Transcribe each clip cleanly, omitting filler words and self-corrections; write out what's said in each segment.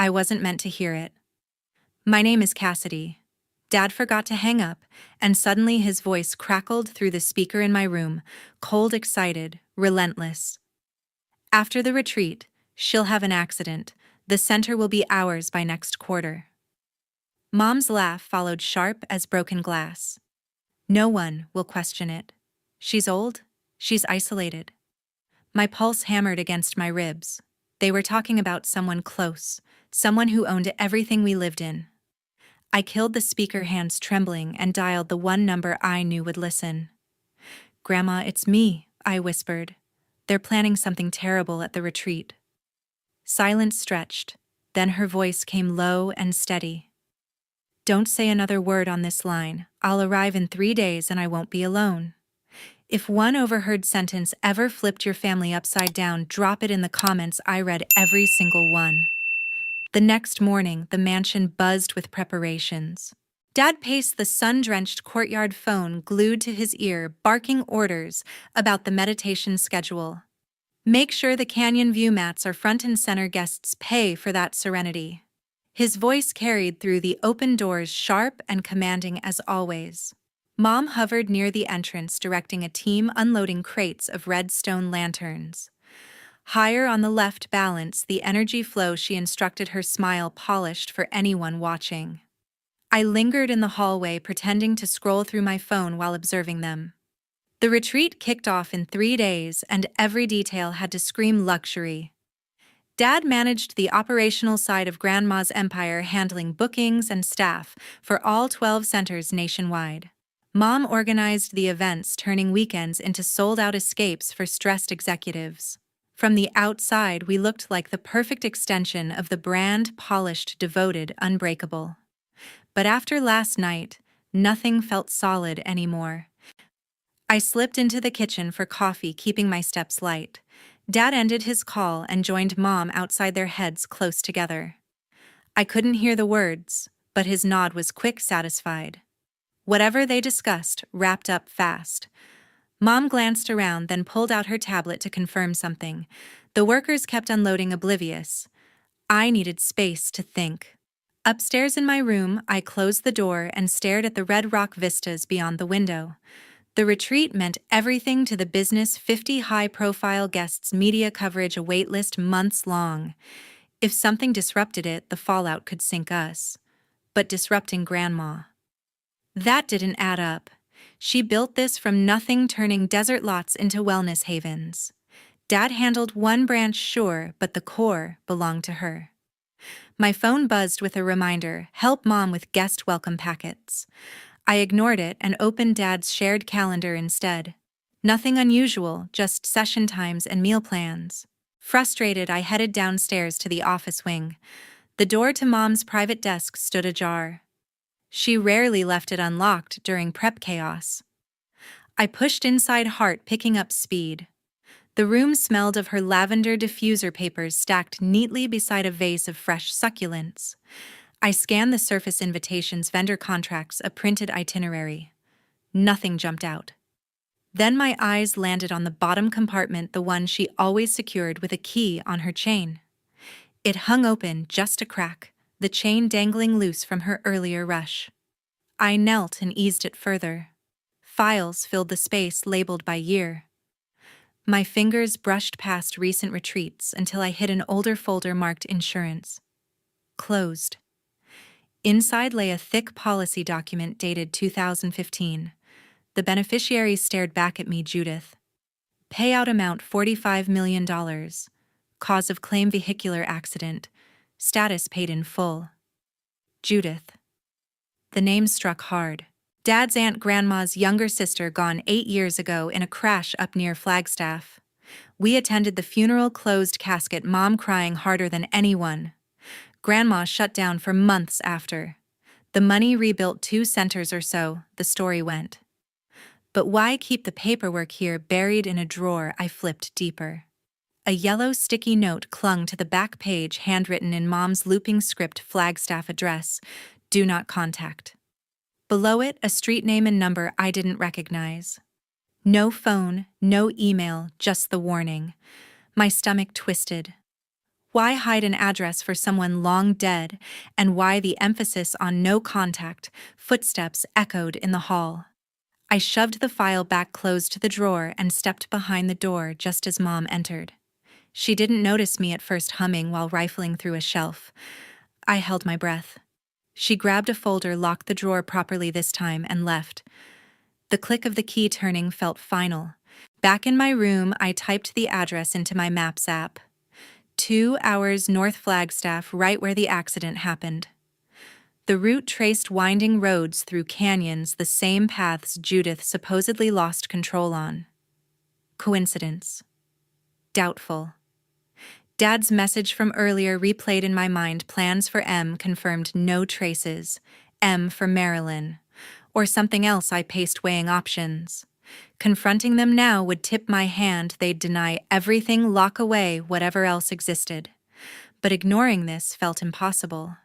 I wasn't meant to hear it. My name is Cassidy. Dad forgot to hang up, and suddenly his voice crackled through the speaker in my room, cold, excited, relentless. After the retreat, she'll have an accident. The center will be ours by next quarter. Mom's laugh followed sharp as broken glass. No one will question it. She's old. She's isolated. My pulse hammered against my ribs. They were talking about someone close, someone who owned everything we lived in. I killed the speaker, hands trembling, and dialed the one number I knew would listen. "Grandma, it's me," I whispered. "They're planning something terrible at the retreat." Silence stretched, then her voice came low and steady. "Don't say another word on this line. I'll arrive in 3 days and I won't be alone. If one overheard sentence ever flipped your family upside down, drop it in the comments." I read every single one. The next morning, the mansion buzzed with preparations. Dad paced the sun-drenched courtyard, phone glued to his ear, barking orders about the meditation schedule. "Make sure the canyon view mats are front and center. Guests pay for that serenity." His voice carried through the open doors, sharp and commanding as always. Mom hovered near the entrance, directing a team unloading crates of red stone lanterns. Higher on the left, balance the energy flow, she instructed, her smile polished for anyone watching. I lingered in the hallway, pretending to scroll through my phone while observing them. The retreat kicked off in 3 days, and every detail had to scream luxury. Dad managed the operational side of Grandma's empire, handling bookings and staff for all 12 centers nationwide. Mom organized the events, turning weekends into sold-out escapes for stressed executives. From the outside, we looked like the perfect extension of the brand: polished, devoted, unbreakable. But after last night, nothing felt solid anymore. I slipped into the kitchen for coffee, keeping my steps light. Dad ended his call and joined Mom outside, their heads close together. I couldn't hear the words, but his nod was quick, satisfied. Whatever they discussed wrapped up fast. Mom glanced around, then pulled out her tablet to confirm something. The workers kept unloading, oblivious. I needed space to think. Upstairs in my room, I closed the door and stared at the red rock vistas beyond the window. The retreat meant everything to the business: 50 high-profile guests, media coverage, a waitlist months long. If something disrupted it, the fallout could sink us. But disrupting Grandma, that didn't add up. She built this from nothing, turning desert lots into wellness havens. Dad handled one branch, sure, but the core belonged to her. My phone buzzed with a reminder: "Help Mom with guest welcome packets." I ignored it and opened Dad's shared calendar instead. Nothing unusual, just session times and meal plans. Frustrated, I headed downstairs to the office wing. The door to Mom's private desk stood ajar. She rarely left it unlocked during prep chaos. I pushed inside, heart picking up speed. The room smelled of her lavender diffuser papers stacked neatly beside a vase of fresh succulents. I scanned the surface: invitations, vendor contracts, a printed itinerary. Nothing jumped out. Then my eyes landed on the bottom compartment, the one she always secured with a key on her chain. It hung open, just a crack, the chain dangling loose from her earlier rush. I knelt and eased it further. Files filled the space labeled by year. My fingers brushed past recent retreats until I hit an older folder marked insurance. Closed. Inside lay a thick policy document dated 2015. The beneficiary stared back at me: Judith. Payout amount $45 million. Cause of claim: vehicular accident. Status: paid in full. Judith. The name struck hard. Dad's aunt, Grandma's younger sister, gone 8 years ago in a crash up near Flagstaff. We attended the funeral, closed casket, Mom crying harder than anyone. Grandma shut down for months after. The money rebuilt 2 centers or so, the story went. But why keep the paperwork here, buried in a drawer? I flipped deeper. A yellow sticky note clung to the back page, handwritten in Mom's looping script: Flagstaff address, do not contact. Below it, a street name and number I didn't recognize. No phone, no email, just the warning. My stomach twisted. Why hide an address for someone long dead, and why the emphasis on no contact? Footsteps echoed in the hall. I shoved the file back closed to the drawer and stepped behind the door just as Mom entered. She didn't notice me at first, humming while rifling through a shelf. I held my breath. She grabbed a folder, locked the drawer properly this time, and left. The click of the key turning felt final. Back in my room, I typed the address into my Maps app. 2 hours North Flagstaff, right where the accident happened. The route traced winding roads through canyons, the same paths Judith supposedly lost control on. Coincidence? Doubtful. Dad's message from earlier replayed in my mind. Plans for M confirmed, no traces. M for Marilyn. Or something else. I paced, weighing options. Confronting them now would tip my hand. They'd deny everything, lock away whatever else existed. But ignoring this felt impossible.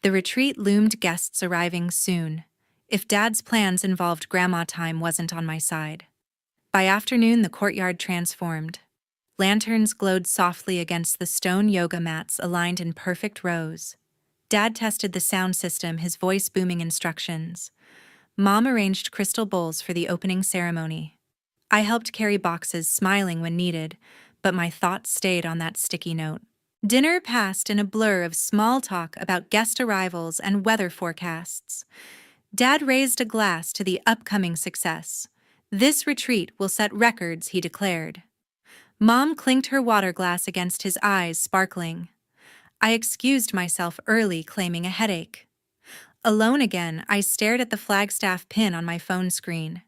The retreat loomed, guests arriving soon. If Dad's plans involved grandma, time wasn't on my side. By afternoon, the courtyard transformed. Lanterns glowed softly against the stone yoga mats aligned in perfect rows. Dad tested the sound system, his voice booming instructions. Mom arranged crystal bowls for the opening ceremony. I helped carry boxes, smiling when needed, but my thoughts stayed on that sticky note. Dinner passed in a blur of small talk about guest arrivals and weather forecasts. Dad raised a glass to the upcoming success. This retreat will set records, he declared. Mom clinked her water glass against his eyes, sparkling. I excused myself early, claiming a headache. Alone again, I stared at the Flagstaff pin on my phone screen.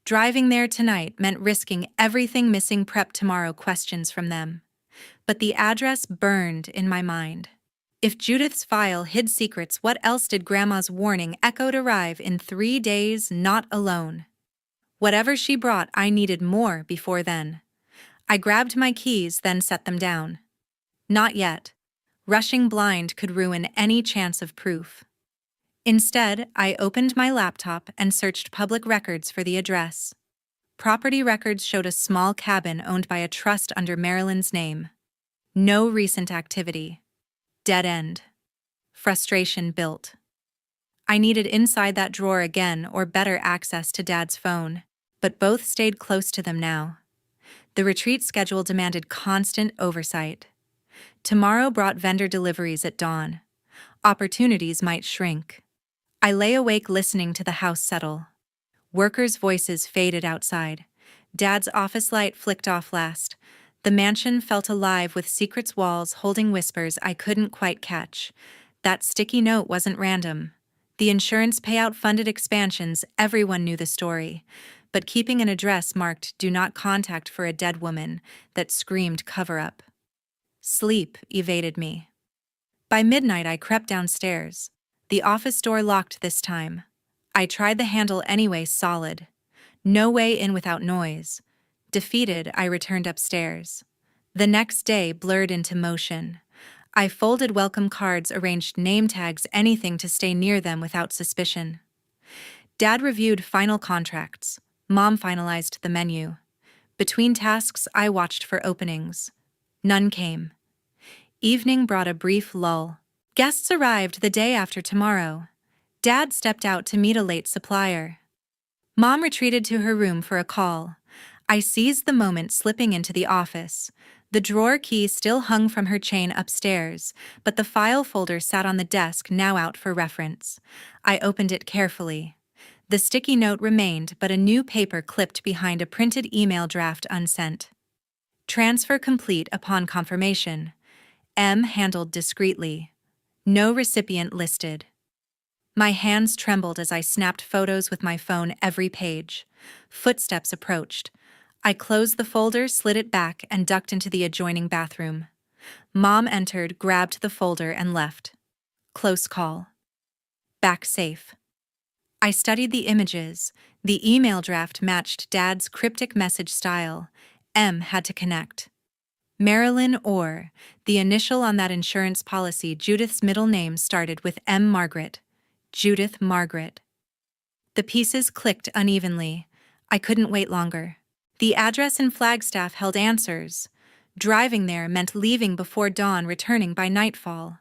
Driving there tonight meant risking everything, missing prep tomorrow, questions from them. But the address burned in my mind. If Judith's file hid secrets, what else did Grandma's warning echoed arrive in 3 days, not alone? Whatever she brought, I needed more before then. I grabbed my keys, then set them down. Not yet. Rushing blind could ruin any chance of proof. Instead, I opened my laptop and searched public records for the address. Property records showed a small cabin owned by a trust under Marilyn's name. No recent activity. Dead end. Frustration built. I needed inside that drawer again, or better access to Dad's phone, but both stayed close to them now. The retreat schedule demanded constant oversight. Tomorrow brought vendor deliveries at dawn. Opportunities might shrink. I lay awake listening to the house settle. Workers' voices faded outside. Dad's office light flicked off last. The mansion felt alive with secrets, walls holding whispers I couldn't quite catch. That sticky note wasn't random. The insurance payout funded expansions, everyone knew the story. But keeping an address marked "Do Not Contact" for a dead woman that screamed cover-up. Sleep evaded me. By midnight, I crept downstairs. The office door locked this time. I tried the handle anyway, solid. No way in without noise. Defeated, I returned upstairs. The next day blurred into motion. I folded welcome cards, arranged name tags, anything to stay near them without suspicion. Dad reviewed final contracts. Mom finalized the menu. Between tasks, I watched for openings. None came. Evening brought a brief lull. Guests arrived the day after tomorrow. Dad stepped out to meet a late supplier. Mom retreated to her room for a call. I seized the moment, slipping into the office. The drawer key still hung from her chain upstairs, but the file folder sat on the desk, now out for reference. I opened it carefully. The sticky note remained, but a new paper clipped behind a printed email draft unsent. Transfer complete upon confirmation. M handled discreetly. No recipient listed. My hands trembled as I snapped photos with my phone, every page. Footsteps approached. I closed the folder, slid it back, and ducked into the adjoining bathroom. Mom entered, grabbed the folder, and left. Close call. Back safe. I studied the images. The email draft matched Dad's cryptic message style. M had to connect. Marilyn Orr, the initial on that insurance policy. Judith's middle name started with M. Margaret. Judith Margaret. The pieces clicked unevenly. I couldn't wait longer. The address in Flagstaff held answers. Driving there meant leaving before dawn, returning by nightfall.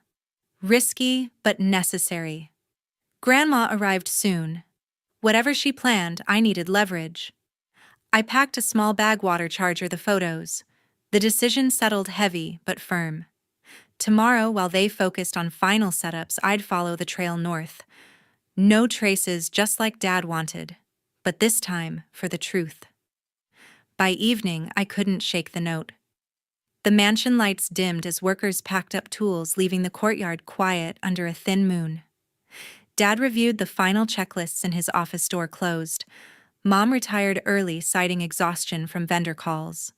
Risky, but necessary. Grandma arrived soon. Whatever she planned, I needed leverage. I packed a small bag, water charger, the photos. The decision settled, heavy but firm. Tomorrow, while they focused on final setups, I'd follow the trail north. No traces, just like Dad wanted. But this time, for the truth. By evening, I couldn't shake the note. The mansion lights dimmed as workers packed up tools, leaving the courtyard quiet under a thin moon. Dad reviewed the final checklists and his office door closed. Mom retired early, citing exhaustion from vendor calls.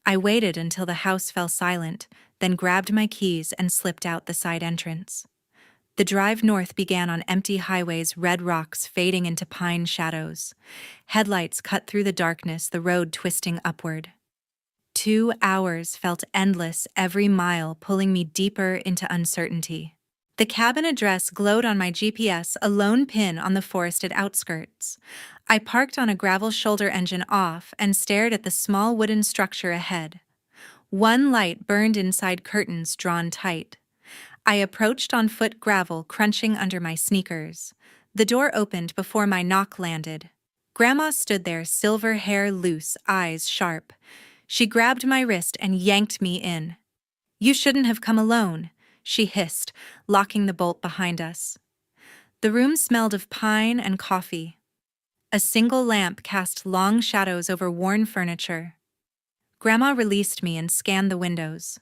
I waited until the house fell silent, then grabbed my keys and slipped out the side entrance. The drive north began on empty highways, red rocks fading into pine shadows. Headlights cut through the darkness, the road twisting upward. 2 hours felt endless, every mile pulling me deeper into uncertainty. The cabin address glowed on my GPS, a lone pin on the forested outskirts. I parked on a gravel, shoulder engine off, and stared at the small wooden structure ahead. One light burned inside curtains drawn tight. I approached on foot, gravel crunching under my sneakers. The door opened before my knock landed. Grandma stood there, silver hair loose, eyes sharp. She grabbed my wrist and yanked me in. "You shouldn't have come alone," she hissed, locking the bolt behind us. The room smelled of pine and coffee. A single lamp cast long shadows over worn furniture. Grandma released me and scanned the windows.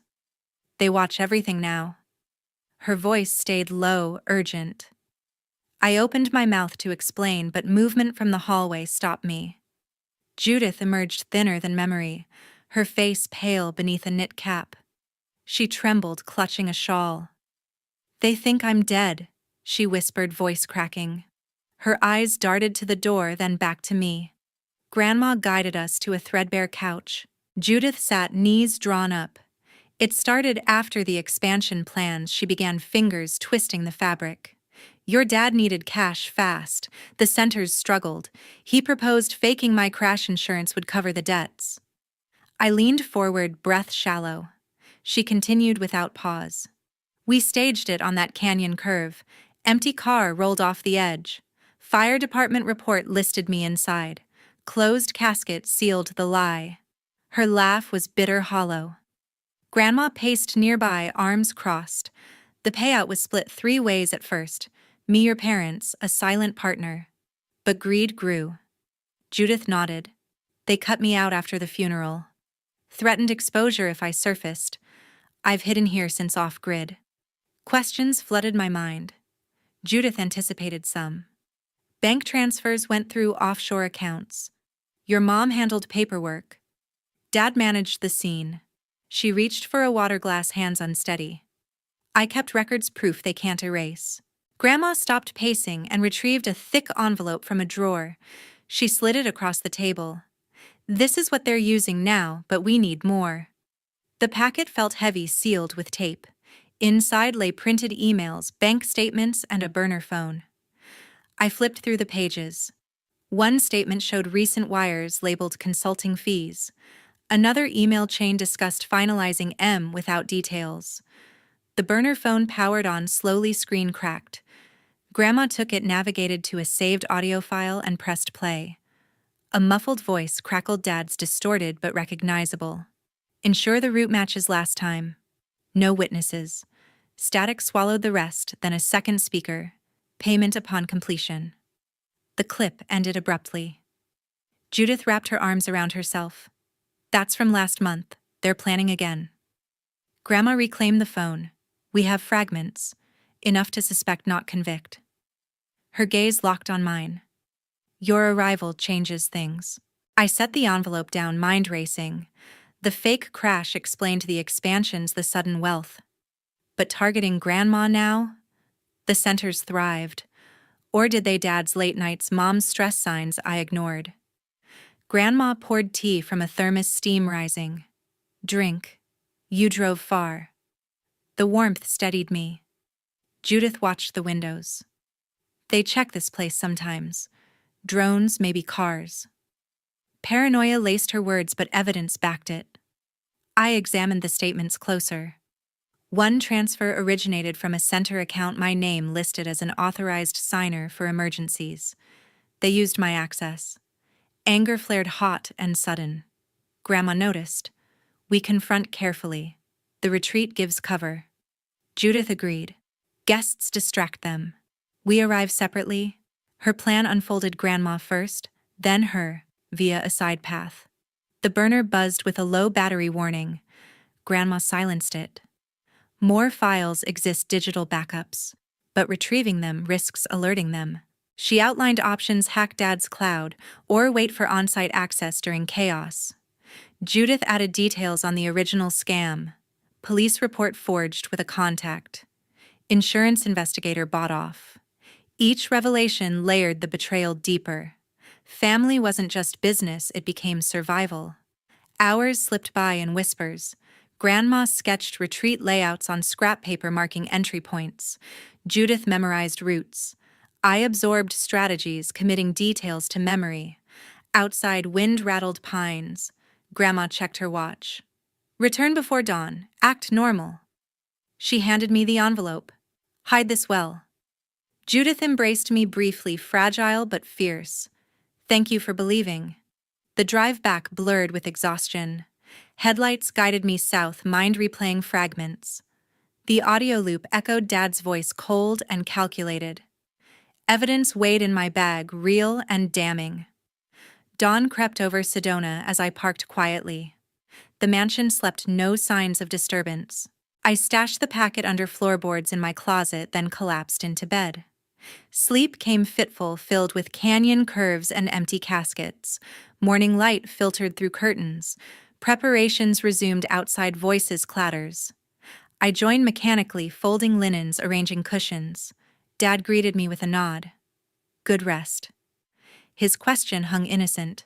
"They watch everything now." Her voice stayed low, urgent. I opened my mouth to explain, but movement from the hallway stopped me. Judith emerged, thinner than memory, her face pale beneath a knit cap. She trembled, clutching a shawl. "They think I'm dead," she whispered, voice cracking. Her eyes darted to the door, then back to me. Grandma guided us to a threadbare couch. Judith sat, knees drawn up. It started after the expansion plans. She began, fingers twisting the fabric. "Your dad needed cash fast." The centers struggled. "He proposed faking my crash insurance would cover the debts." I leaned forward, breath shallow. She continued without pause. "We staged it on that canyon curve. Empty car rolled off the edge. Fire department report listed me inside. Closed casket sealed the lie." Her laugh was bitter, hollow. Grandma paced nearby, arms crossed. "The payout was split 3 ways at first. Me, your parents, a silent partner. But greed grew." Judith nodded. "They cut me out after the funeral. Threatened exposure if I surfaced. I've hidden here since off-grid." Questions flooded my mind. Judith anticipated some. "Bank transfers went through offshore accounts. Your mom handled paperwork. Dad managed the scene." She reached for a water glass, hands unsteady. "I kept records, proof they can't erase." Grandma stopped pacing and retrieved a thick envelope from a drawer. She slid it across the table. "This is what they're using now, but we need more." The packet felt heavy, sealed with tape. Inside lay printed emails, bank statements, and a burner phone. I flipped through the pages. One statement showed recent wires labeled consulting fees. Another email chain discussed finalizing M without details. The burner phone powered on, slowly, screen cracked. Grandma took it, navigated to a saved audio file, and pressed play. A muffled voice crackled, Dad's, distorted but recognizable. "Ensure the route matches last time. No witnesses." Static swallowed the rest, then a second speaker. "Payment upon completion." The clip ended abruptly. Judith wrapped her arms around herself. "That's from last month. They're planning again." Grandma reclaimed the phone. "We have fragments. Enough to suspect, not convict." Her gaze locked on mine. "Your arrival changes things." I set the envelope down, mind racing. The fake crash explained the expansions, the sudden wealth. But targeting Grandma now? The centers thrived. Or did they? Dad's late nights, Mom's stress signs I ignored. Grandma poured tea from a thermos, steam rising. "Drink. You drove far." The warmth steadied me. Judith watched the windows. "They check this place sometimes. Drones, maybe cars." Paranoia laced her words, but evidence backed it. I examined the statements closer. One transfer originated from a center account my name listed as an authorized signer for emergencies. They used my access. Anger flared hot and sudden. Grandma noticed. We confront carefully. The retreat gives cover. Judith agreed. Guests distract them. We arrive separately. Her plan unfolded Grandma first, then her, via a side path. The burner buzzed with a low battery warning. Grandma silenced it. More files exist digital backups, but retrieving them risks alerting them. She outlined options: hack Dad's cloud or wait for on-site access during chaos. Judith added details on the original scam. Police report forged with a contact. Insurance investigator bought off. Each revelation layered the betrayal deeper. Family wasn't just business, it became survival. Hours slipped by in whispers. Grandma sketched retreat layouts on scrap paper marking entry points. Judith memorized routes. I absorbed strategies, committing details to memory. Outside, wind-rattled pines. Grandma checked her watch. Return before dawn. Act normal. She handed me the envelope. Hide this well. Judith embraced me briefly, fragile but fierce. Thank you for believing. The drive back blurred with exhaustion. Headlights guided me south, mind replaying fragments. The audio loop echoed Dad's voice, cold and calculated. Evidence weighed in my bag, real and damning. Dawn crept over Sedona as I parked quietly. The mansion slept, no signs of disturbance. I stashed the packet under floorboards in my closet, then collapsed into bed. Sleep came fitful, filled with canyon curves and empty caskets. Morning light filtered through curtains. Preparations resumed, outside voices clatters. I joined mechanically, folding linens, arranging cushions. Dad greeted me with a nod. Good rest. His question hung innocent.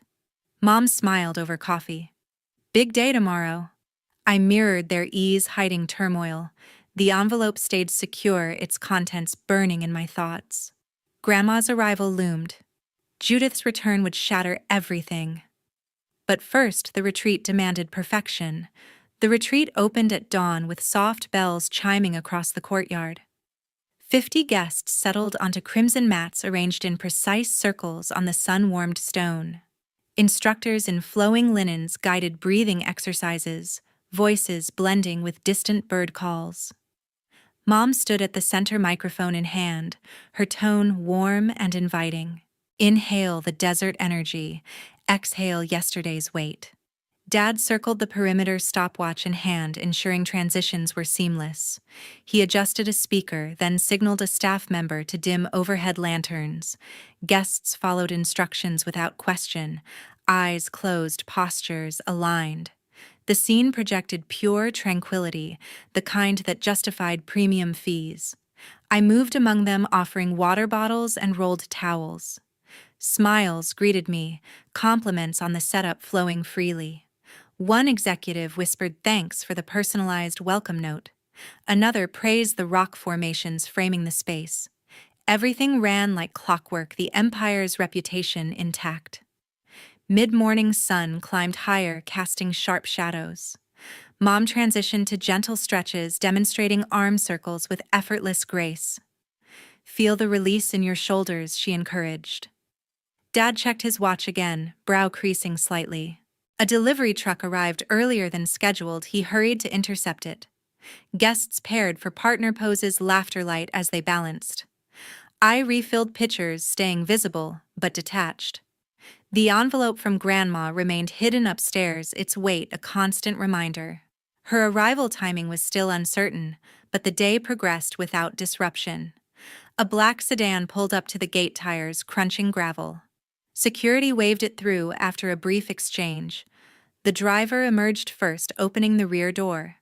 Mom smiled over coffee. Big day tomorrow. I mirrored their ease, hiding turmoil. The envelope stayed secure, its contents burning in my thoughts. Grandma's arrival loomed. Judith's return would shatter everything. But first, the retreat demanded perfection. The retreat opened at dawn with soft bells chiming across the courtyard. 50 guests settled onto crimson mats arranged in precise circles on the sun-warmed stone. Instructors in flowing linens guided breathing exercises, voices blending with distant bird calls. Mom stood at the center, microphone in hand, her tone warm and inviting. Inhale the desert energy, exhale yesterday's weight. Dad circled the perimeter, stopwatch in hand, ensuring transitions were seamless. He adjusted a speaker, then signaled a staff member to dim overhead lanterns. Guests followed instructions without question, eyes closed, postures aligned. The scene projected pure tranquility, the kind that justified premium fees. I moved among them, offering water bottles and rolled towels. Smiles greeted me, compliments on the setup flowing freely. One executive whispered thanks for the personalized welcome note. Another praised the rock formations framing the space. Everything ran like clockwork, the empire's reputation intact. Mid-morning sun climbed higher, casting sharp shadows. Mom transitioned to gentle stretches, demonstrating arm circles with effortless grace. Feel the release in your shoulders, she encouraged. Dad checked his watch again, brow creasing slightly. A delivery truck arrived earlier than scheduled. He hurried to intercept it. Guests paired for partner poses, laughter light as they balanced. I refilled pitchers, staying visible, but detached. The envelope from Grandma remained hidden upstairs, its weight a constant reminder. Her arrival timing was still uncertain, but the day progressed without disruption. A black sedan pulled up to the gate, tires crunching gravel. Security waved it through after a brief exchange. The driver emerged first, opening the rear door.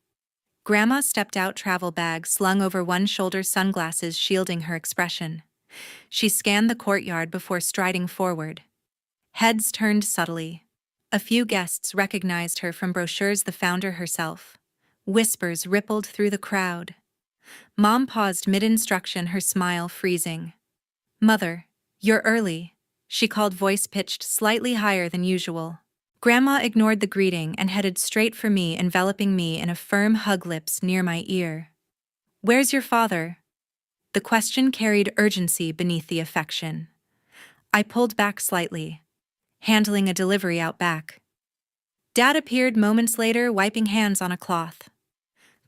Grandma stepped out, travel bag slung over one shoulder, sunglasses shielding her expression. She scanned the courtyard before striding forward. Heads turned subtly. A few guests recognized her from brochures, the founder herself. Whispers rippled through the crowd. Mom paused mid-instruction, her smile freezing. Mother, you're early, she called, voice pitched slightly higher than usual. Grandma ignored the greeting and headed straight for me, enveloping me in a firm hug, lips near my ear. "Where's your father?" The question carried urgency beneath the affection. I pulled back slightly, handling a delivery out back. Dad appeared moments later, wiping hands on a cloth.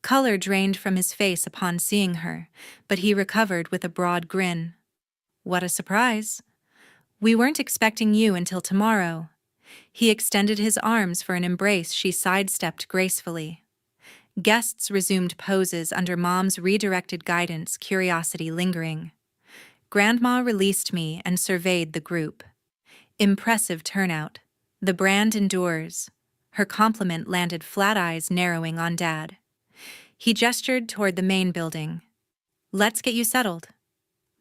Color drained from his face upon seeing her, but he recovered with a broad grin. "What a surprise. We weren't expecting you until tomorrow." He extended his arms for an embrace she sidestepped gracefully. Guests resumed poses under Mom's redirected guidance, curiosity lingering. Grandma released me and surveyed the group. Impressive turnout. The brand endures. Her compliment landed, flat eyes narrowing on Dad. He gestured toward the main building. "Let's get you settled."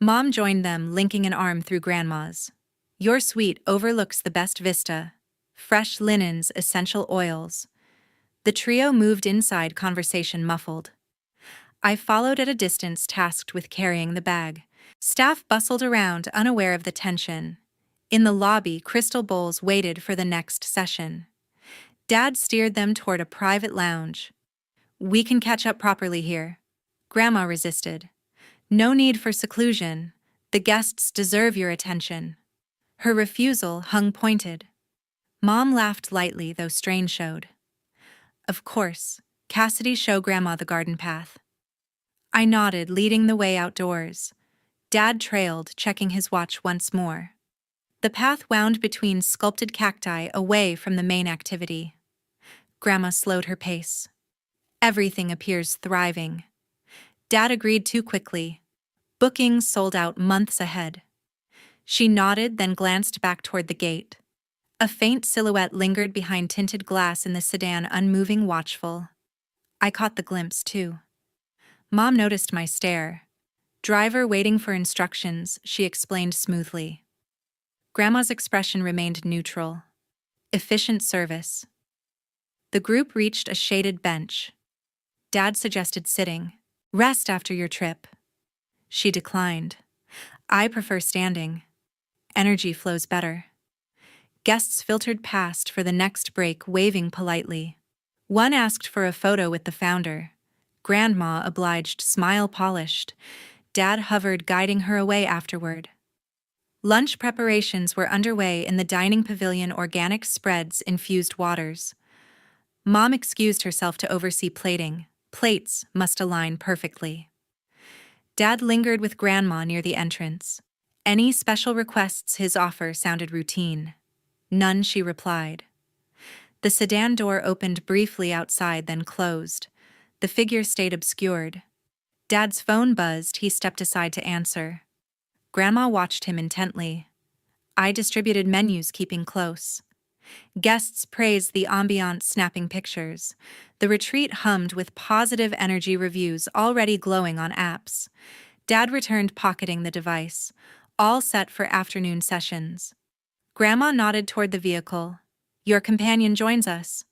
Mom joined them, linking an arm through Grandma's. "Your suite overlooks the best vista. Fresh linens, essential oils." The trio moved inside, conversation muffled. I followed at a distance, tasked with carrying the bag. Staff bustled around, unaware of the tension. In the lobby, crystal bowls waited for the next session. Dad steered them toward a private lounge. "We can catch up properly here." Grandma resisted. "No need for seclusion. The guests deserve your attention." Her refusal hung pointed. Mom laughed lightly, though strain showed. "Of course, Cassidy, show Grandma the garden path." I nodded, leading the way outdoors. Dad trailed, checking his watch once more. The path wound between sculpted cacti, away from the main activity. Grandma slowed her pace. "Everything appears thriving." Dad agreed too quickly. "Bookings sold out months ahead." She nodded, then glanced back toward the gate. A faint silhouette lingered behind tinted glass in the sedan, unmoving, watchful. I caught the glimpse, too. Mom noticed my stare. "Driver waiting for instructions," she explained smoothly. Grandma's expression remained neutral. Efficient service. The group reached a shaded bench. Dad suggested sitting. "Rest after your trip." She declined. "I prefer standing. Energy flows better." Guests filtered past for the next break, waving politely. One asked for a photo with the founder. Grandma obliged, smile polished. Dad hovered, guiding her away afterward. Lunch preparations were underway in the dining pavilion, organic spreads, infused waters. Mom excused herself to oversee plating. Plates must align perfectly. Dad lingered with Grandma near the entrance. Any special requests? His offer sounded routine. "None," she replied. The sedan door opened briefly outside, then closed. The figure stayed obscured. Dad's phone buzzed. He stepped aside to answer. Grandma watched him intently. I distributed menus, keeping close. Guests praised the ambiance, snapping pictures. The retreat hummed with positive energy, reviews already glowing on apps. Dad returned, pocketing the device. All set for afternoon sessions. Grandma nodded toward the vehicle. "Your companion joins us."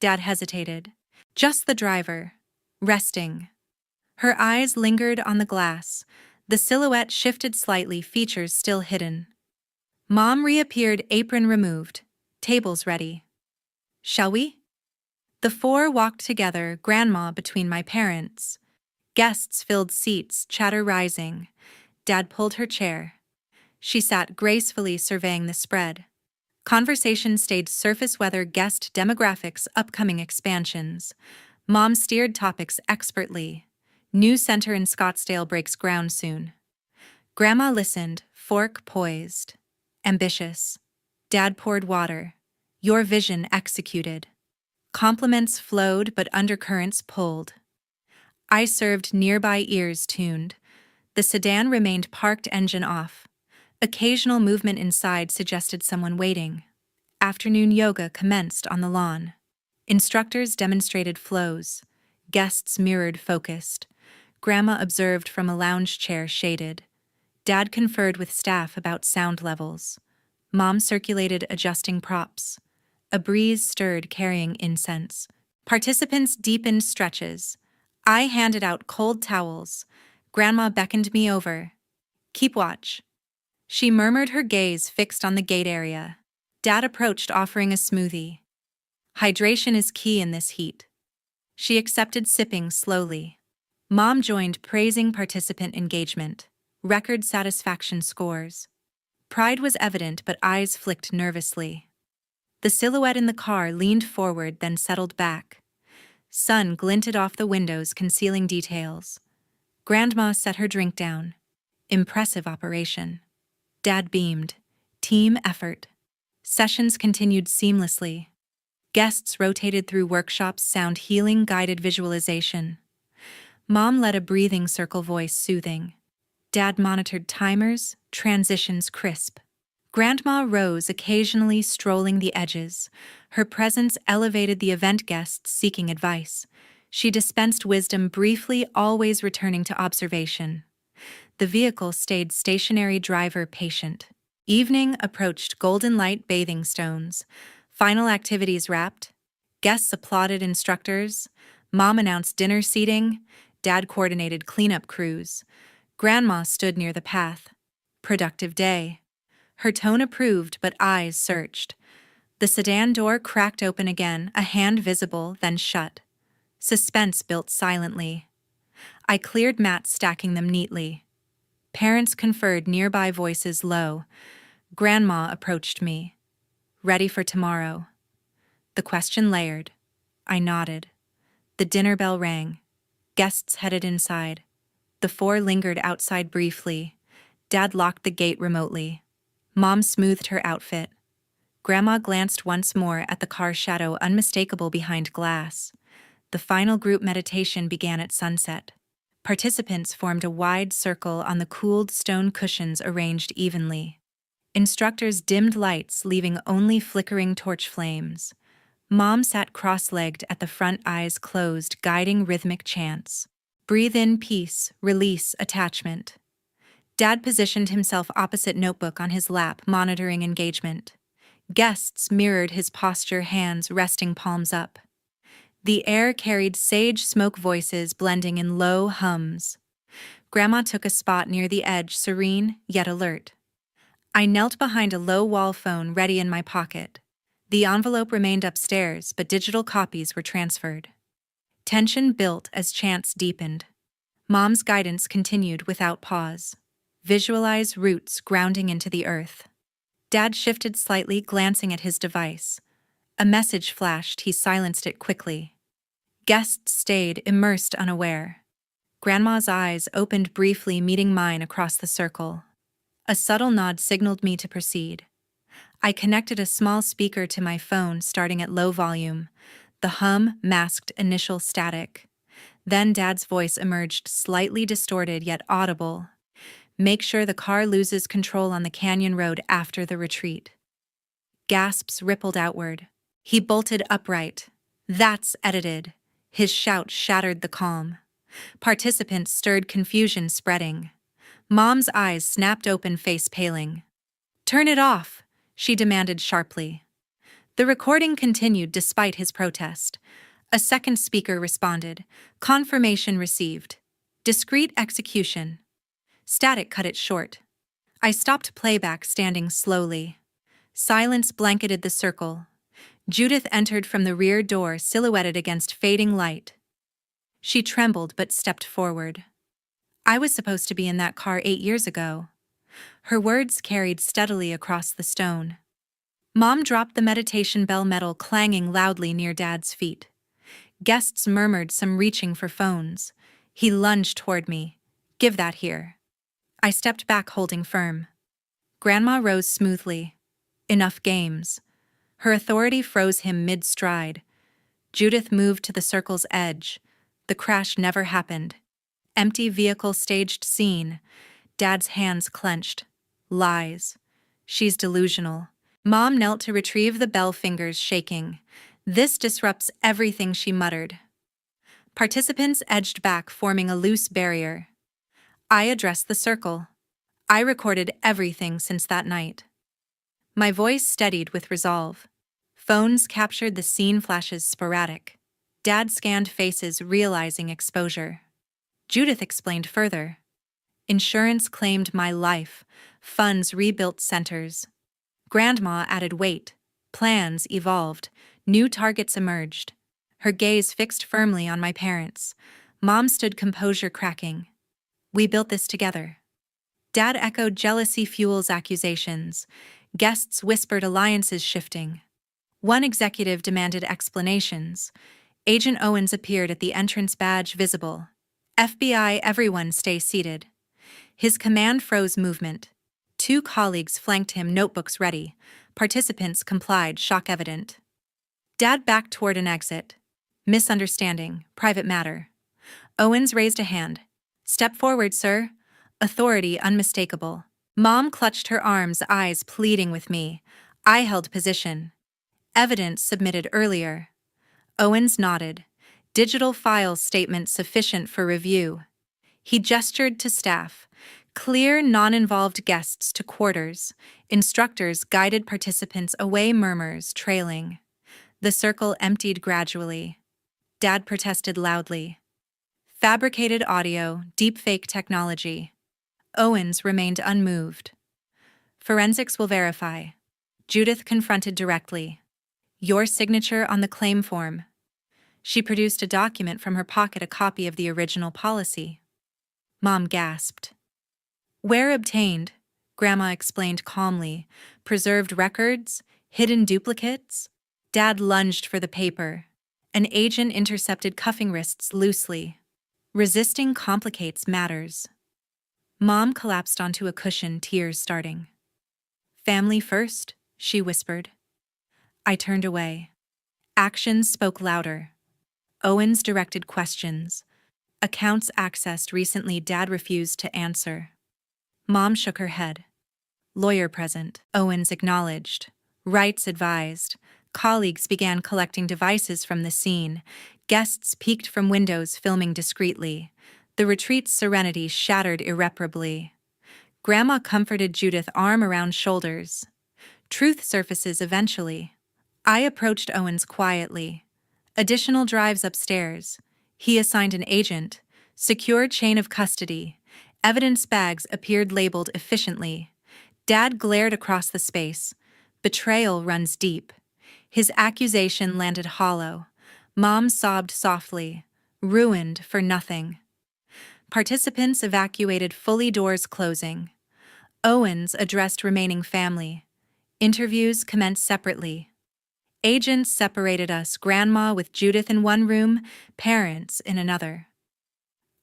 Dad hesitated. "Just the driver. Resting." Her eyes lingered on the glass. The silhouette shifted slightly, features still hidden. Mom reappeared, apron removed. "Tables ready." "Shall we?" The four walked together, Grandma between my parents. Guests filled seats, chatter rising. Dad pulled her chair. She sat gracefully, surveying the spread. Conversation stayed surface: weather, guest demographics, upcoming expansions. Mom steered topics expertly. New center in Scottsdale breaks ground soon. Grandma listened, fork poised. Ambitious. Dad poured water. Your vision executed. Compliments flowed, but undercurrents pulled. I served, nearby ears tuned. The sedan remained parked, engine off. Occasional movement inside suggested someone waiting. Afternoon yoga commenced on the lawn. Instructors demonstrated flows. Guests mirrored, focused. Grandma observed from a lounge chair, shaded. Dad conferred with staff about sound levels. Mom circulated, adjusting props. A breeze stirred, carrying incense. Participants deepened stretches. I handed out cold towels. Grandma beckoned me over. "Keep watch." She murmured, her gaze fixed on the gate area. Dad approached, offering a smoothie. Hydration is key in this heat. She accepted, sipping slowly. Mom joined, praising participant engagement. Record satisfaction scores. Pride was evident, but eyes flicked nervously. The silhouette in the car leaned forward, then settled back. Sun glinted off the windows, concealing details. Grandma set her drink down. Impressive operation. Dad beamed. Team effort. Sessions continued seamlessly. Guests rotated through workshops, sound healing, guided visualization. Mom led a breathing circle, voice soothing. Dad monitored timers, transitions crisp. Grandma rose, occasionally strolling the edges. Her presence elevated the event, guests seeking advice. She dispensed wisdom briefly, always returning to observation. The vehicle stayed stationary, driver patient. Evening approached, golden light, bathing stones. Final activities wrapped. Guests applauded instructors. Mom announced dinner seating. Dad coordinated cleanup crews. Grandma stood near the path. Productive day. Her tone approved, but eyes searched. The sedan door cracked open again, a hand visible, then shut. Suspense built silently. I cleared mats, stacking them neatly. Parents conferred, nearby voices low. Grandma approached me. Ready for tomorrow? The question layered. I nodded. The dinner bell rang. Guests headed inside. The four lingered outside briefly. Dad locked the gate remotely. Mom smoothed her outfit. Grandma glanced once more at the car, shadow unmistakable behind glass. The final group meditation began at sunset. Participants formed a wide circle on the cooled stone cushions arranged evenly. Instructors dimmed lights, leaving only flickering torch flames. Mom sat cross-legged at the front, eyes closed, guiding rhythmic chants. Breathe in peace, release attachment. Dad positioned himself opposite, notebook on his lap, monitoring engagement. Guests mirrored his posture, hands resting, palms up. The air carried sage smoke, voices blending in low hums. Grandma took a spot near the edge, serene yet alert. I knelt behind a low-wall phone, ready in my pocket. The envelope remained upstairs, but digital copies were transferred. Tension built as chants deepened. Mom's guidance continued without pause. Visualize roots grounding into the earth. Dad shifted slightly, glancing at his device. A message flashed, he silenced it quickly. Guests stayed, immersed, unaware. Grandma's eyes opened briefly, meeting mine across the circle. A subtle nod signaled me to proceed. I connected a small speaker to my phone, starting at low volume. The hum masked initial static. Then Dad's voice emerged, slightly distorted yet audible. Make sure the car loses control on the canyon road after the retreat. Gasps rippled outward. He bolted upright. That's edited. His shout shattered the calm. Participants stirred, confusion spreading. Mom's eyes snapped open, face paling. Turn it off, she demanded sharply. The recording continued despite his protest. A second speaker responded. Confirmation received. Discreet execution. Static cut it short. I stopped playback, standing slowly. Silence blanketed the circle. Judith entered from the rear door, silhouetted against fading light. She trembled but stepped forward. I was supposed to be in that car 8 years ago. Her words carried steadily across the stone. Mom dropped the meditation bell, metal clanging loudly near Dad's feet. Guests murmured, some reaching for phones. He lunged toward me. Give that here. I stepped back, holding firm. Grandma rose smoothly. Enough games. Her authority froze him mid-stride. Judith moved to the circle's edge. The crash never happened. Empty vehicle, staged scene. Dad's hands clenched. Lies. She's delusional. Mom knelt to retrieve the bell, fingers shaking. This disrupts everything, she muttered. Participants edged back, forming a loose barrier. I addressed the circle. I recorded everything since that night. My voice steadied with resolve. Phones captured the scene, flashes sporadic. Dad scanned faces, realizing exposure. Judith explained further. Insurance claimed my life. Funds rebuilt centers. Grandma added weight. Plans evolved. New targets emerged. Her gaze fixed firmly on my parents. Mom stood composure cracking. We built this together. Dad echoed jealousy fuels accusations. Guests whispered alliances shifting. One executive demanded explanations. Agent Owens appeared at the entrance, badge visible. FBI, everyone stay seated. His command froze movement. Two colleagues flanked him, notebooks ready. Participants complied, shock evident. Dad backed toward an exit. Misunderstanding, private matter. Owens raised a hand. Step forward, sir. Authority unmistakable. Mom clutched her arms, eyes pleading with me. I held position. Evidence submitted earlier. Owens nodded. Digital file statement sufficient for review. He gestured to staff. Clear, non-involved guests to quarters. Instructors guided participants away, murmurs trailing. The circle emptied gradually. Dad protested loudly. Fabricated audio, deepfake technology. Owens remained unmoved. Forensics will verify. Judith confronted directly. Your signature on the claim form. She produced a document from her pocket, a copy of the original policy. Mom gasped. Where obtained? Grandma explained calmly. Preserved records? Hidden duplicates? Dad lunged for the paper. An agent intercepted, cuffing wrists loosely. Resisting complicates matters. Mom collapsed onto a cushion, tears starting. Family first, she whispered. I turned away. Actions spoke louder. Owens directed questions. Accounts accessed recently, Dad refused to answer. Mom shook her head. Lawyer present, Owens acknowledged. Rights advised. Colleagues began collecting devices from the scene. Guests peeked from windows, filming discreetly. The retreat's serenity shattered irreparably. Grandma comforted Judith, arm around shoulders. Truth surfaces eventually. I approached Owens quietly. Additional drives upstairs. He assigned an agent. Secure chain of custody. Evidence bags appeared labeled efficiently. Dad glared across the space. Betrayal runs deep. His accusation landed hollow. Mom sobbed softly. Ruined for nothing. Participants evacuated fully, doors closing. Owens addressed remaining family. Interviews commenced separately. Agents separated us, Grandma with Judith in one room, parents in another.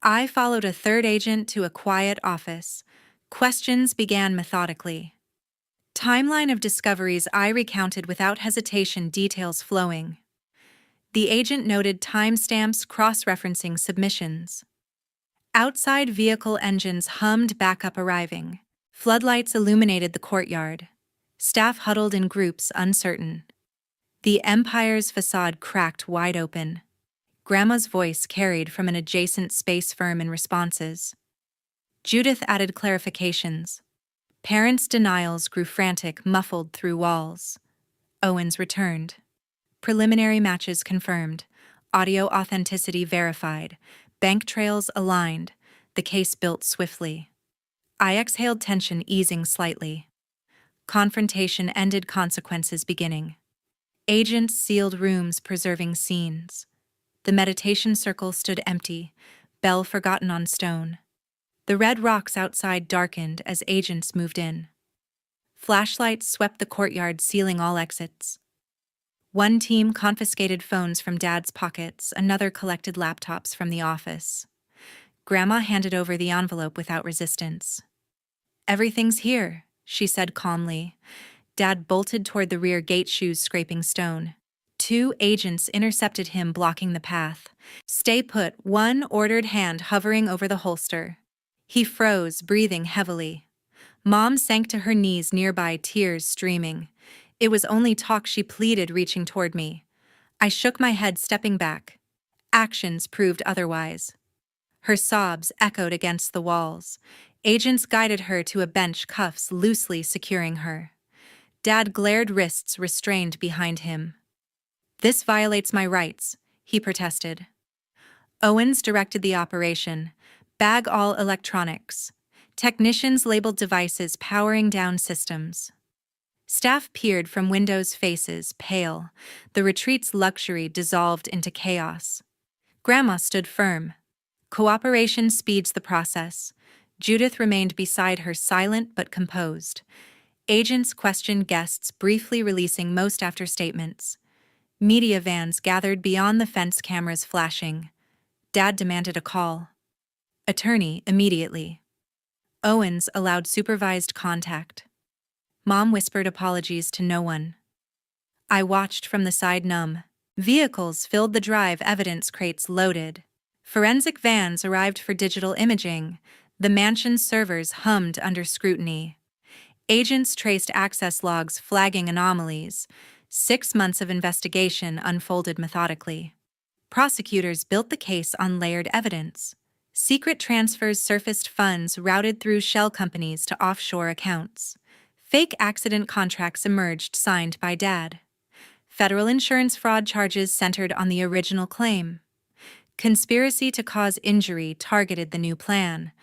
I followed a third agent to a quiet office. Questions began methodically. Timeline of discoveries I recounted without hesitation, details flowing. The agent noted timestamps, cross-referencing submissions. Outside vehicle engines hummed, backup arriving. Floodlights illuminated the courtyard. Staff huddled in groups, uncertain. The Empire's facade cracked wide open. Grandma's voice carried from an adjacent space firm in responses. Judith added clarifications. Parents' denials grew frantic, muffled through walls. Owens returned. Preliminary matches confirmed. Audio authenticity verified. Bank trails aligned. The case built swiftly. I exhaled, tension easing slightly. Confrontation ended, consequences beginning. Agents sealed rooms, preserving scenes. The meditation circle stood empty, bell forgotten on stone. The red rocks outside darkened as agents moved in. Flashlights swept the courtyard, sealing all exits. One team confiscated phones from Dad's pockets, another collected laptops from the office. Grandma handed over the envelope without resistance. Everything's here, she said calmly. Dad bolted toward the rear gate, shoes scraping stone. Two agents intercepted him, blocking the path. Stay put, one ordered, hand hovering over the holster. He froze, breathing heavily. Mom sank to her knees nearby, tears streaming. It was only talk, she pleaded, reaching toward me. I shook my head, stepping back. Actions proved otherwise. Her sobs echoed against the walls. Agents guided her to a bench, cuffs loosely securing her. Dad glared, wrists restrained behind him. This violates my rights, he protested. Owens directed the operation. Bag all electronics. Technicians labeled devices, powering down systems. Staff peered from windows, faces pale. The retreat's luxury dissolved into chaos. Grandma stood firm. Cooperation speeds the process. Judith remained beside her, silent but composed. Agents questioned guests, briefly releasing most after statements. Media vans gathered beyond the fence, cameras flashing. Dad demanded a call. Attorney, immediately. Owens allowed supervised contact. Mom whispered apologies to no one. I watched from the side, numb. Vehicles filled the drive, evidence crates loaded. Forensic vans arrived for digital imaging. The mansion's servers hummed under scrutiny. Agents traced access logs, flagging anomalies. 6 months of investigation unfolded methodically. Prosecutors built the case on layered evidence. Secret transfers surfaced, funds routed through shell companies to offshore accounts. Fake accident contracts emerged, signed by Dad. Federal insurance fraud charges centered on the original claim. Conspiracy to cause injury targeted the new plan.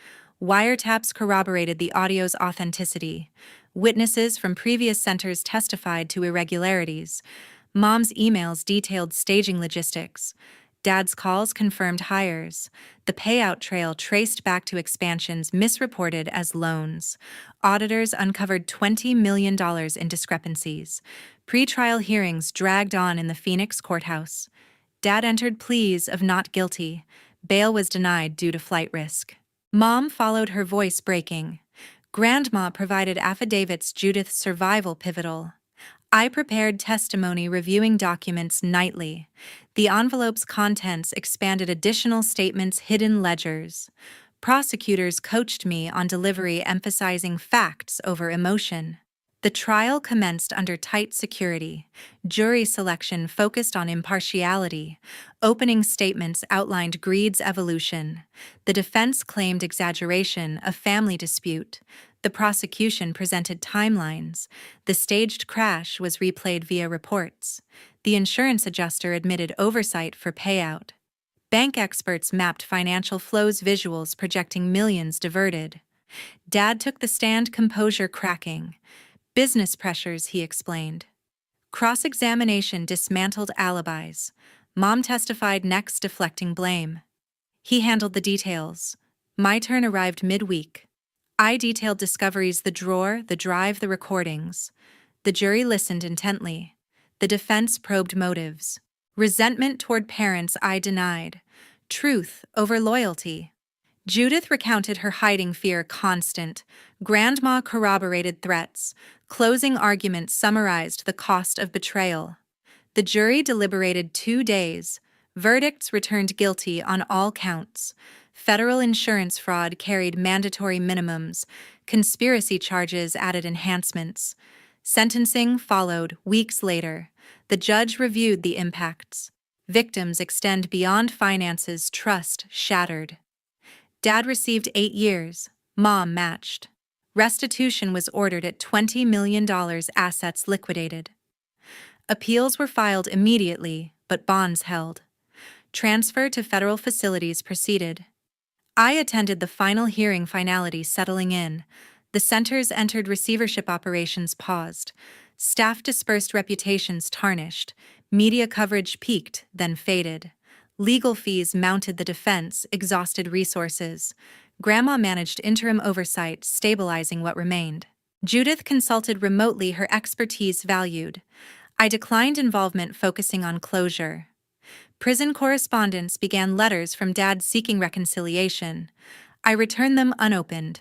Wiretaps corroborated the audio's authenticity. Witnesses from previous centers testified to irregularities. Mom's emails detailed staging logistics. Dad's calls confirmed hires. The payout trail traced back to expansions misreported as loans. Auditors uncovered $20 million in discrepancies. Pre-trial hearings dragged on in the Phoenix courthouse. Dad entered pleas of not guilty. Bail was denied due to flight risk. Mom followed, her voice breaking. Grandma provided affidavits, Judith's survival pivotal. I prepared testimony, reviewing documents nightly. The envelope's contents expanded, additional statements, hidden ledgers. Prosecutors coached me on delivery, emphasizing facts over emotion. The trial commenced under tight security. Jury selection focused on impartiality. Opening statements outlined greed's evolution. The defense claimed exaggeration, a family dispute. The prosecution presented timelines. The staged crash was replayed via reports. The insurance adjuster admitted oversight for payout. Bank experts mapped financial flows, visuals projecting millions diverted. Dad took the stand, composure cracking. Business pressures, he explained. Cross-examination dismantled alibis. Mom testified next, deflecting blame. He handled the details. My turn arrived midweek. I detailed discoveries, the drawer, the drive, the recordings. The jury listened intently. The defense probed motives. Resentment toward parents, I denied. Truth over loyalty. Judith recounted her hiding, fear constant. Grandma corroborated threats. Closing arguments summarized the cost of betrayal. The jury deliberated 2 days. Verdicts returned guilty on all counts. Federal insurance fraud carried mandatory minimums. Conspiracy charges added enhancements. Sentencing followed weeks later. The judge reviewed the impacts. Victims extend beyond finances, trust shattered. Dad received 8 years. Mom matched. Restitution was ordered at $20 million, assets liquidated. Appeals were filed immediately, but bonds held. Transfer to federal facilities proceeded. I attended the final hearing, finality settling in. The centers entered receivership, operations paused. Staff dispersed, reputations tarnished. Media coverage peaked, then faded. Legal fees mounted, the defense exhausted resources. Grandma managed interim oversight, stabilizing what remained. Judith consulted remotely, her expertise valued. I declined involvement, focusing on closure. Prison correspondence began, letters from Dad seeking reconciliation. I returned them unopened.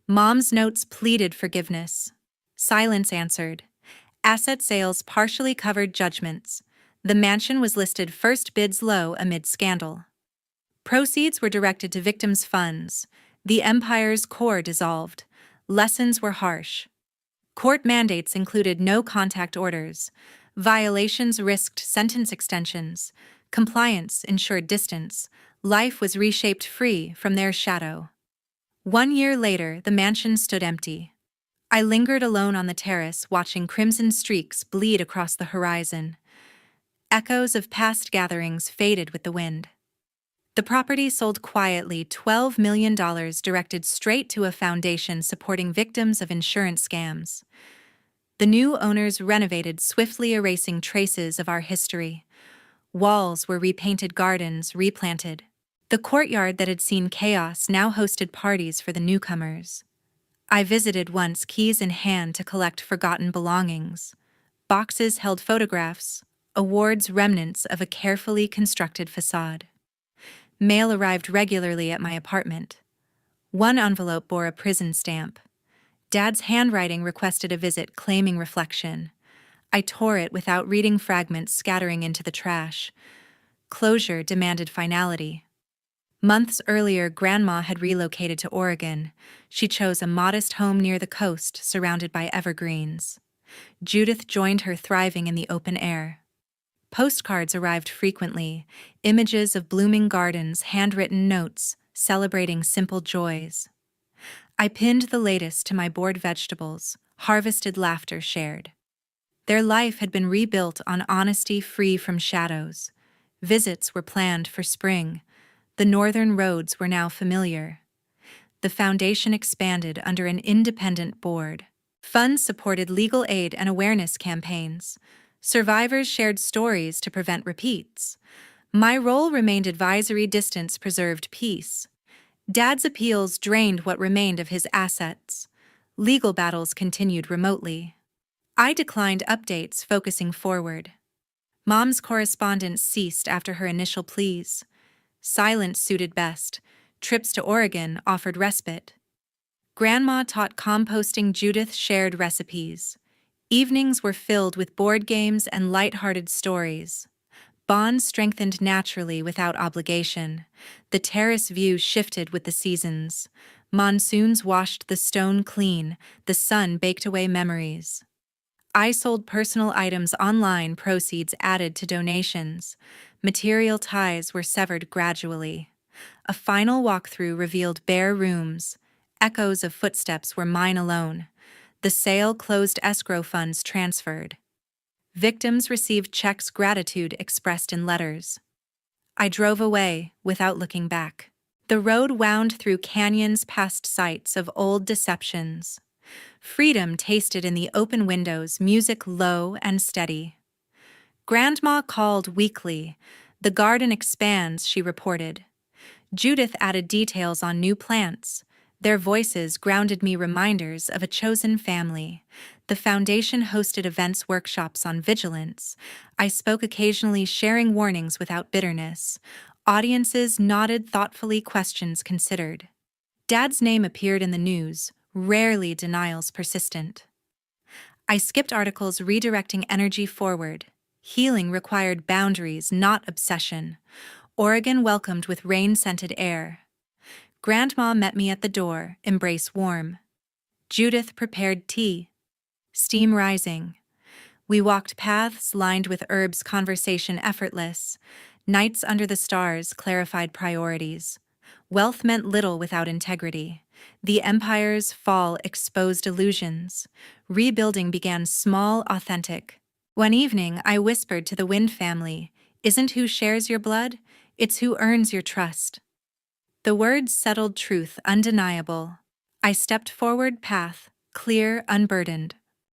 Mom's notes pleaded forgiveness. Silence answered. Asset sales partially covered judgments. The mansion was listed first, bids low amid scandal. Proceeds were directed to victims' funds. The empire's core dissolved. Lessons were harsh. Court mandates included no contact orders. Violations risked sentence extensions. Compliance ensured distance. Life was reshaped, free from their shadow. 1 year later, the mansion stood empty. I lingered alone on the terrace, watching crimson streaks bleed across the horizon. Echoes of past gatherings faded with the wind. The property sold quietly, $12 million directed straight to a foundation supporting victims of insurance scams. The new owners renovated, swiftly erasing traces of our history. Walls were repainted, gardens replanted. The courtyard that had seen chaos now hosted parties for the newcomers. I visited once, keys in hand, to collect forgotten belongings. Boxes held photographs, awards, remnants of a carefully constructed facade. Mail arrived regularly at my apartment. One envelope bore a prison stamp. Dad's handwriting requested a visit, claiming reflection. I tore it without reading, fragments scattering into the trash. Closure demanded finality. Months earlier, Grandma had relocated to Oregon. She chose a modest home near the coast, surrounded by evergreens. Judith joined her, thriving in the open air. Postcards arrived frequently, images of blooming gardens, handwritten notes, celebrating simple joys. I pinned the latest to my board: vegetables, harvested, laughter shared. Their life had been rebuilt on honesty, free from shadows. Visits were planned for spring. The northern roads were now familiar. The foundation expanded under an independent board. Funds supported legal aid and awareness campaigns. Survivors shared stories to prevent repeats. My role remained advisory, distance preserved peace. Dad's appeals drained what remained of his assets. Legal battles continued remotely. I declined updates, focusing forward. Mom's correspondence ceased after her initial pleas. Silence suited best. Trips to Oregon offered respite. Grandma taught composting, Judith shared recipes. Evenings were filled with board games and light-hearted stories. Bonds strengthened naturally without obligation. The terrace view shifted with the seasons. Monsoons washed the stone clean, the sun baked away memories. I sold personal items online, proceeds added to donations. Material ties were severed gradually. A final walkthrough revealed bare rooms. Echoes of footsteps were mine alone. The sale closed, escrow funds transferred. Victims received checks, gratitude expressed in letters. I drove away without looking back. The road wound through canyons, past sites of old deceptions. Freedom tasted in the open windows, music low and steady. Grandma called weekly. The garden expands, she reported. Judith added details on new plants. Their voices grounded me, reminders of a chosen family. The foundation hosted events, workshops on vigilance. I spoke occasionally, sharing warnings without bitterness. Audiences nodded thoughtfully, questions considered. Dad's name appeared in the news, rarely denials persistent. I skipped articles, redirecting energy forward. Healing required boundaries, not obsession. Oregon welcomed with rain-scented air. Grandma met me at the door, embrace warm. Judith prepared tea. Steam rising. We walked paths lined with herbs, conversation effortless. Nights under the stars clarified priorities. Wealth meant little without integrity. The empire's fall exposed illusions. Rebuilding began small, authentic. One evening, I whispered to the Wind family, "Isn't who shares your blood, it's who earns your trust." The words settled truth, undeniable. I stepped forward, path clear, unburdened.